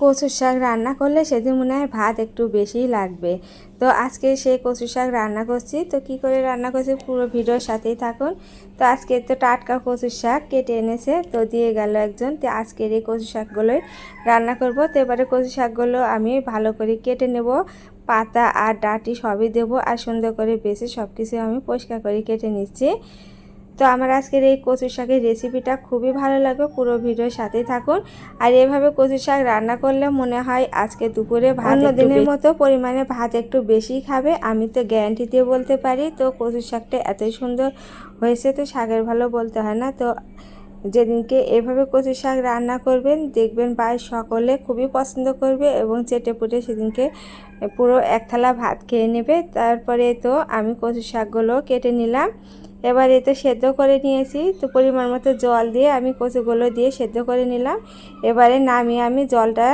কচুর শাক রান্না করলে সেদিন মনে হয় ভাত একটু বেশিই লাগবে। তো আজকে সেই কচুর শাক রান্না করছি। তো কি করে রান্না করছি পুরো ভিডিওর সাথেই থাকুন। তো আজকে তো টাটকা কচুর শাক কেটে এনেছে, তো দিয়ে গেল একজন। তো আজকের এই কচুর শাকগুলোই রান্না করব। তো এবারে কচুর শাকগুলো আমি ভালো করে কেটে নেব, পাতা আর ডাঁটি সবই দেবো, আর সুন্দর করে বেছে সব কিছু আমি পরিষ্কার করে কেটে নিচ্ছি। তো আমার আজকের এই কচু শাকের রেসিপিটা খুবই ভালো লাগবে, পুরো ভিডিওর সাথেই থাকুন। আর এভাবে কচু শাক রান্না করলে মনে হয় আজকে দুপুরে অন্য দিনের মতো পরিমাণে ভাত একটু বেশি খাবে, আমি তো গ্যারান্টি দিয়ে বলতে পারি। তো কচু শাকটা এতই সুন্দর হয়েছে, তো শাকের ভালো বলতে হয় না। তো যেদিনকে এভাবে কচু শাক রান্না করবেন দেখবেন বাড়ির সকলে খুবই পছন্দ করবে এবং চেটেপুটে সেদিনকে পুরো এক থালা ভাত খেয়ে নেবে। তারপরে তো আমি কচু শাকগুলো কেটে নিলাম, এবারে তো সেদ্ধ করে নিয়েছি। তো পরিমাণ মতো জল দিয়ে আমি কচুগুলো দিয়ে সেদ্ধ করে নিলাম। এবারে নামিয়ে আমি জলটা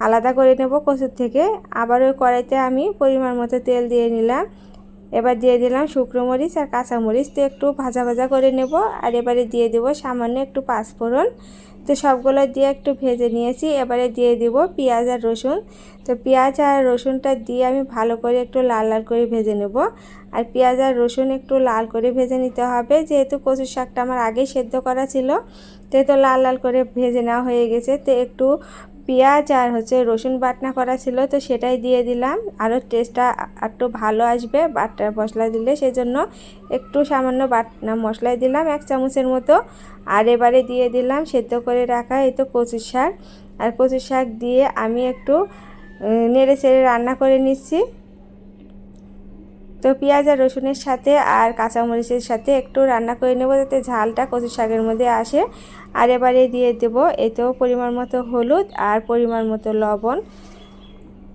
আলাদা করে নেব কচুর থেকে। আবার ওই কড়াইতে আমি পরিমাণ মতো তেল দিয়ে নিলাম। এবার দিয়ে দিলাম শুকনো মরিচ আর কাঁচা মরিচ, তো একটু ভাজা ভাজা করে নেব। আর এবারে দিয়ে দেব সামান্য একটু পাঁচফোড়ন। তো সবগুলো দিয়ে একটু ভেজে নিয়েছি। এবারে দিয়ে দেব পেঁয়াজ আর রসুন। তো পেঁয়াজ আর রসুনটা দিয়ে আমি ভালো করে একটু লাল লাল করে ভেজে নেব। আর পেঁয়াজ আর রসুন একটু লাল করে ভেজে নিতে হবে, যেহেতু কচুর শাকটা আমার আগেই সেদ্ধ করা ছিল। তো লাল লাল করে ভেজে নেওয়া হয়ে গেছে। তো একটু পেঁয়াজ আর রসুন বাটনা করা ছিল, তো সেটাই দিয়ে দিলাম। আরও টেস্টটা একটু ভালো আসবে বাটা মশলা দিলে, সেজন্য একটু সামান্য বাটনা মশলাই দিলাম 1 চামচের মতো। আর এবারে দিয়ে দিলাম সেদ্ধ করে রাখা এই তো কচুর শাক। আর কচুর শাক দিয়ে আমি একটু নেড়ে চেড়ে রান্না করে নিচ্ছি। তো পেঁয়াজ আর রসুনের সাথে আর কাঁচামরিচের সাথে একটু রান্না করে নেব, যাতে ঝালটা কচু শাকের মধ্যে আসে। আর এবারে দিয়ে দেব এতেও পরিমাণ মতো হলুদ আর পরিমাণ মতো লবণ।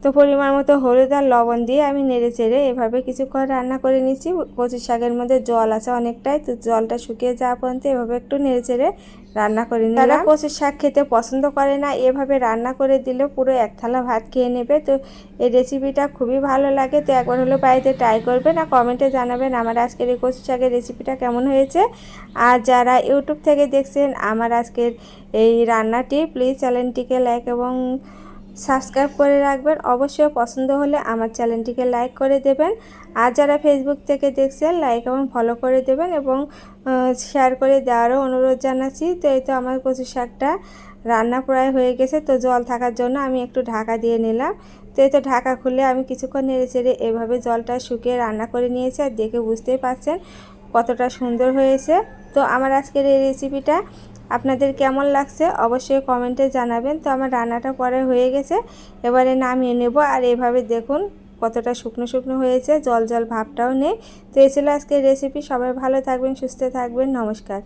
তো পরিমাণ মতো হলুদ আর লবণ দিয়ে আমি নেড়ে চেড়ে এভাবে কিছুক্ষণ রান্না করে নিচ্ছি। কচু শাকের মধ্যে জল আছে অনেকটাই, তো জলটা শুকিয়ে যাওয়া পর্যন্ত এভাবে একটু নেড়ে চেড়ে রান্না করে নিলাম। যারা কচু শাক খেতে পছন্দ করে না, এভাবে রান্না করে দিলে পুরো এক থালা ভাত খেয়ে নেবে। তো এই রেসিপিটা খুবই ভালো লাগে, তো একবার হলো বাড়িতে ট্রাই করবেন আর কমেন্টে জানাবেন আমার আজকের এই কচু শাকের রেসিপিটা কেমন হয়েছে। আর যারা ইউটিউব থেকে দেখছেন আমার আজকের এই রান্নাটি, প্লিজ চ্যানেলটিকে লাইক এবং সাবস্ক্রাইব করে রাখবেন। অবশ্যই পছন্দ হলে আমার চ্যানেলটিকে লাইক করে দেবেন। আর যারা ফেসবুক থেকে দেখছেন লাইক এবং ফলো করে দেবেন এবং শেয়ার করে দেওয়ারও অনুরোধ জানাচ্ছি। তো এই তো আমার কচু শাকটা রান্না প্রায় হয়ে গেছে, তো জল থাকার জন্য আমি একটু ঢাকা দিয়ে নিলাম। তো এই তো ঢাকা খুলে আমি কিছুক্ষণ নেড়ে চেড়ে এভাবে জলটা শুকিয়ে রান্না করে নিয়েছি। আর দেখে বুঝতেই পারছেন কতটা সুন্দর হয়েছে। তো আমার আজকের এই রেসিপিটা আপনাদের কেমন লাগছে অবশ্যই কমেন্টে জানাবেন। তো আমার রান্নাটা পরে হয়ে গেছে, এবারে নামিয়ে নেব। আর এভাবে দেখুন কতটা শুকনো শুকনো হয়েছে, জল জল ভাবটাও নেই। তো এই ছিল আজকের রেসিপি। সবাই ভালো থাকবেন, সুস্থ থাকবেন, নমস্কার।